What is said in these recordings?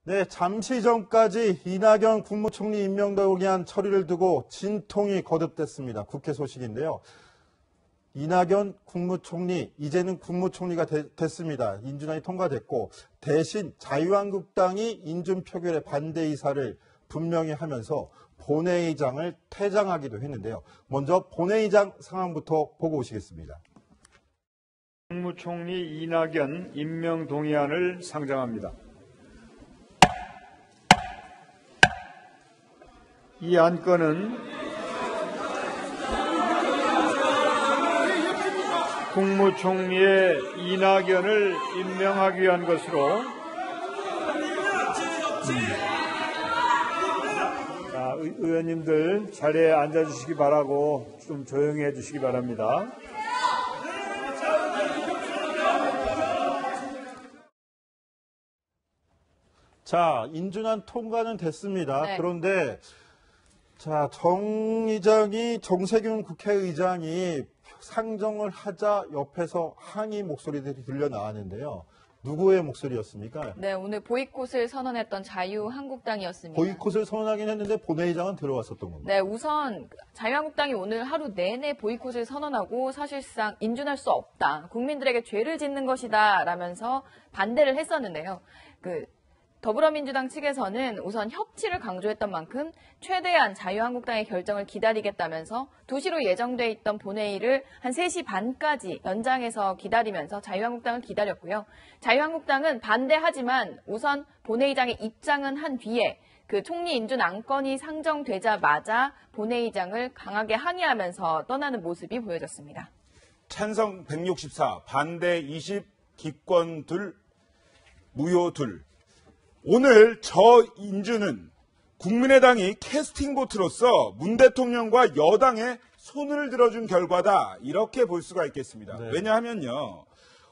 네, 잠시 전까지 이낙연 국무총리 임명동에 대한 처리를 두고 진통이 거듭됐습니다. 국회 소식인데요. 이낙연 국무총리, 이제는 국무총리가 됐습니다. 인준안이 통과됐고 대신 자유한국당이 인준 표결에 반대 의사를 분명히 하면서 본회의장을 퇴장하기도 했는데요. 먼저 본회의장 상황부터 보고 오시겠습니다. 국무총리 이낙연 임명 동의안을 상정합니다. 이 안건은 국무총리의 이낙연을 임명하기 위한 것으로 자, 의원님들 자리에 앉아주시기 바라고 좀 조용히 해주시기 바랍니다. 자, 인준안 통과는 됐습니다. 네. 그런데 자, 정세균 국회의장이 상정을 하자 옆에서 항의 목소리들이 들려 나왔는데요. 누구의 목소리였습니까? 네, 오늘 보이콧을 선언했던 자유한국당이었습니다. 보이콧을 선언하긴 했는데 본회의장은 들어왔었던 겁니다. 네, 우선 자유한국당이 오늘 하루 내내 보이콧을 선언하고 사실상 인준할 수 없다. 국민들에게 죄를 짓는 것이다. 라면서 반대를 했었는데요. 더불어민주당 측에서는 우선 협치를 강조했던 만큼 최대한 자유한국당의 결정을 기다리겠다면서 2시로 예정돼 있던 본회의를 한 3시 반까지 연장해서 기다리면서 자유한국당을 기다렸고요. 자유한국당은 반대하지만 우선 본회의장에 입장은 한 뒤에 총리 인준 안건이 상정되자마자 본회의장을 강하게 항의하면서 떠나는 모습이 보여졌습니다. 찬성 164, 반대 20, 기권 2, 무효 2. 오늘 저 인준은 국민의당이 캐스팅 보트로서 문 대통령과 여당의 손을 들어준 결과다. 이렇게 볼 수가 있겠습니다. 네. 왜냐하면요.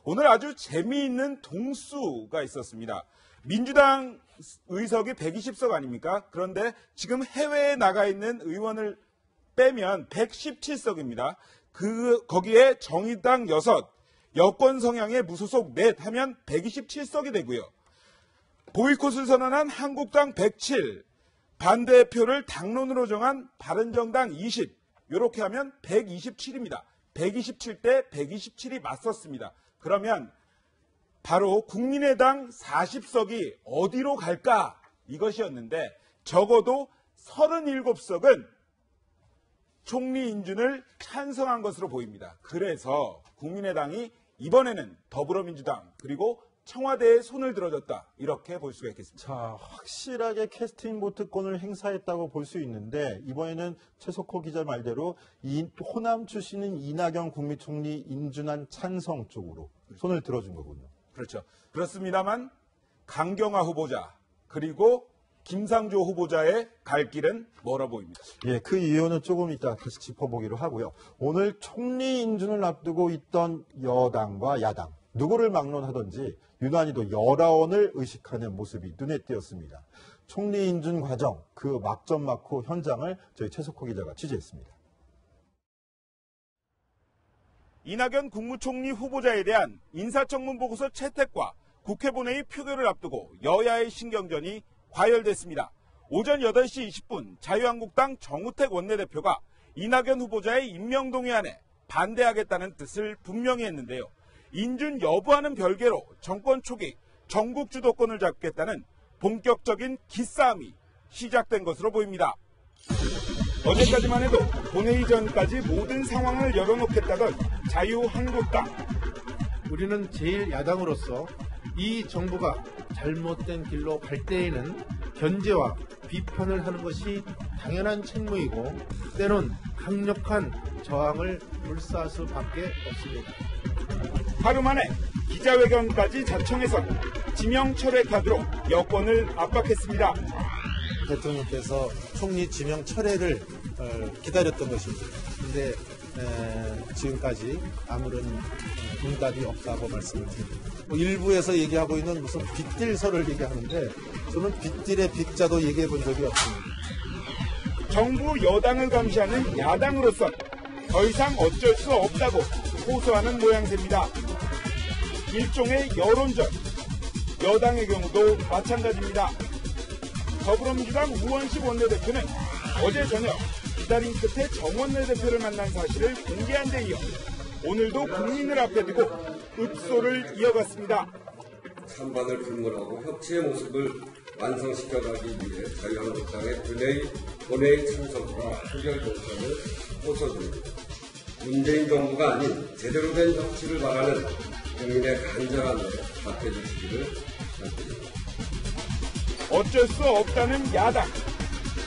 오늘 아주 재미있는 동수가 있었습니다. 민주당 의석이 120석 아닙니까? 그런데 지금 해외에 나가 있는 의원을 빼면 117석입니다. 거기에 정의당 6, 여권 성향의 무소속 4 하면 127석이 되고요. 보이콧을 선언한 한국당 107, 반대표를 당론으로 정한 바른정당 20, 이렇게 하면 127입니다. 127대 127이 맞섰습니다. 그러면 바로 국민의당 40석이 어디로 갈까? 이것이었는데 적어도 37석은 총리 인준을 찬성한 것으로 보입니다. 그래서 국민의당이 이번에는 더불어민주당 그리고 청와대에 손을 들어줬다. 이렇게 볼 수가 있겠습니다. 자, 확실하게 캐스팅 보트권을 행사했다고 볼 수 있는데 이번에는 최석호 기자 말대로 호남 출신인 이낙연 국무총리 인준안 찬성 쪽으로 손을 들어준 거군요. 그렇죠. 그렇습니다만 강경화 후보자 그리고 김상조 후보자의 갈 길은 멀어 보입니다. 예, 그 이유는 조금 이따 다시 짚어보기로 하고요. 오늘 총리 인준을 앞두고 있던 여당과 야당 누구를 막론하든지 유난히도 여당을 의식하는 모습이 눈에 띄었습니다. 총리 인준 과정, 그 막점 막후 현장을 저희 최석호 기자가 취재했습니다. 이낙연 국무총리 후보자에 대한 인사청문 보고서 채택과 국회 본회의 표결을 앞두고 여야의 신경전이 과열됐습니다. 오전 8시 20분 자유한국당 정우택 원내대표가 이낙연 후보자의 임명 동의안에 반대하겠다는 뜻을 분명히 했는데요. 인준 여부와는 별개로 정권 초기 전국 주도권을 잡겠다는 본격적인 기싸움이 시작된 것으로 보입니다. 어제까지만 해도 본회의 전까지 모든 상황을 열어놓겠다던 자유한국당. 우리는 제1야당으로서 이 정부가 잘못된 길로 갈 때에는 견제와 비판을 하는 것이 당연한 책무이고 때론 강력한 저항을 불사할 수밖에 없습니다. 하루 만에 기자회견까지 자청해서 지명 철회 카드로 여권을 압박했습니다. 대통령께서 총리 지명 철회를 기다렸던 것입니다. 그런데 지금까지 아무런 응답이 없다고 말씀을 드립니다. 일부에서 얘기하고 있는 무슨 빅딜설을 얘기하는데 저는 빅딜의 빅자도 얘기해 본 적이 없습니다. 정부 여당을 감시하는 야당으로서 더 이상 어쩔 수 없다고 호소하는 모양새입니다. 일종의 여론전, 여당의 경우도 마찬가지입니다. 더불어민주당 우원식 원내대표는 어제 저녁 기다림 끝에 정 원내대표를 만난 사실을 공개한 데 이어 오늘도 국민을 앞에 두고 읍소를 이어갔습니다. 찬반을 불문하고 협치의 모습을 완성시켜가기 위해 자유한국당의 본회의 참석과 표결 동참을 호소드립니다. 문재인 정부가 아닌 제대로 된 협치를 바라는 국민의 간절함에 답해주시기를 부탁드립니다. 어쩔 수 없다는 야당,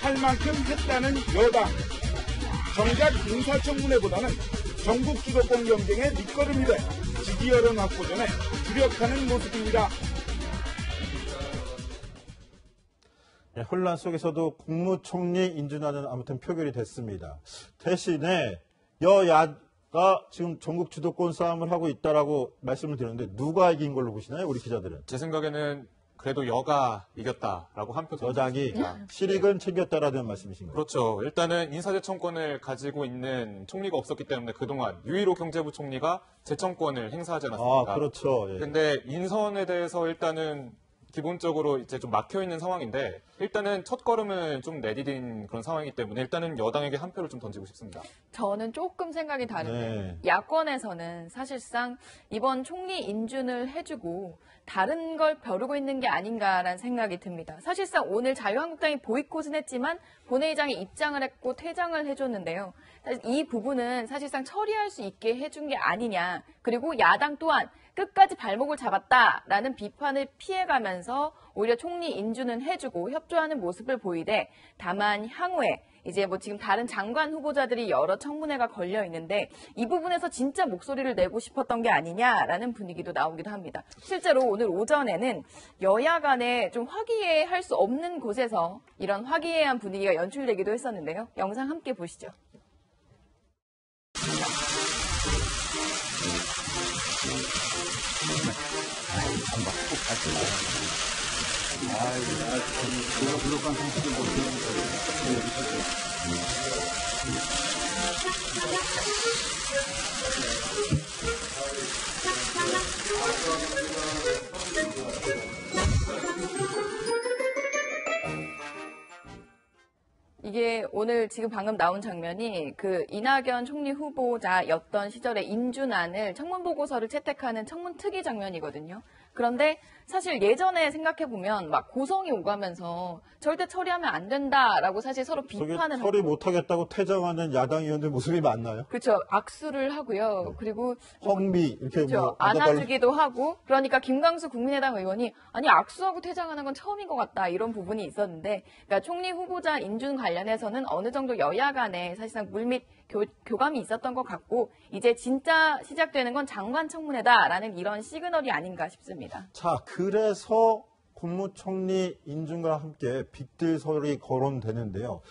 할 만큼 했다는 여당. 정작 인사청문회보다는 전국 주도권 경쟁의 밑거름이 돼 지지 여론 확보전에 주력하는 모습입니다. 네, 혼란 속에서도 국무총리 인준안은 아무튼 표결이 됐습니다. 대신에 여야가 지금 전국 주도권 싸움을 하고 있다라고 말씀을 드렸는데 누가 이긴 걸로 보시나요? 우리 기자들은. 제 생각에는 그래도 여가 이겼다라고 한 표 여당이 실익은 챙겼다라는 말씀이신가요? 그렇죠. 일단은 인사제청권을 가지고 있는 총리가 없었기 때문에 그동안 유일호 경제부총리가 제청권을 행사하지 않았습니까? 아, 그렇죠. 예. 근데 인선에 대해서 일단은 기본적으로 이제 좀 막혀 있는 상황인데 일단은 첫 걸음을 좀 내디딘 그런 상황이기 때문에 일단은 여당에게 한 표를 좀 던지고 싶습니다. 저는 조금 생각이 다른데 네. 야권에서는 사실상 이번 총리 인준을 해주고 다른 걸 벼르고 있는 게 아닌가라는 생각이 듭니다. 사실상 오늘 자유한국당이 보이콧은 했지만 본회의장에 입장을 했고 퇴장을 해줬는데요. 이 부분은 사실상 처리할 수 있게 해준 게 아니냐. 그리고 야당 또한 끝까지 발목을 잡았다라는 비판을 피해가면서 오히려 총리 인준은 해주고 협조하는 모습을 보이되 다만 향후에 이제 뭐 지금 다른 장관 후보자들이 여러 청문회가 걸려 있는데 이 부분에서 진짜 목소리를 내고 싶었던 게 아니냐라는 분위기도 나오기도 합니다. 실제로 오늘 오전에는 여야 간에 좀 화기애애할 수 없는 곳에서 이런 화기애애한 분위기가 연출되기도 했었는데요. 영상 함께 보시죠. 이게 오늘 지금 방금 나온 장면이 그 이낙연 총리 후보자였던 시절의 인준안을 청문 보고서를 채택하는 청문 특위 장면이거든요. 그런데 사실 예전에 생각해보면 막 고성이 오가면서 절대 처리하면 안 된다라고 사실 서로 비판을 처리 하고 못하겠다고 퇴장하는 야당 의원들 모습이 많나요? 그렇죠. 악수를 하고요. 그리고 헝비 이렇게 그렇죠. 뭐 안아주기도 하고 그러니까 김광수 국민의당 의원이 아니 악수하고 퇴장하는 건 처음인 것 같다 이런 부분이 있었는데 그러니까 총리 후보자 인준 관련해서는 어느 정도 여야 간에 사실상 물밑 교감이 있었던 것 같고 이제 진짜 시작되는 건 장관 청문회다라는 이런 시그널이 아닌가 싶습니다. 자, 그래서 국무총리 인준과 함께 빅딜 설이 거론되는데요.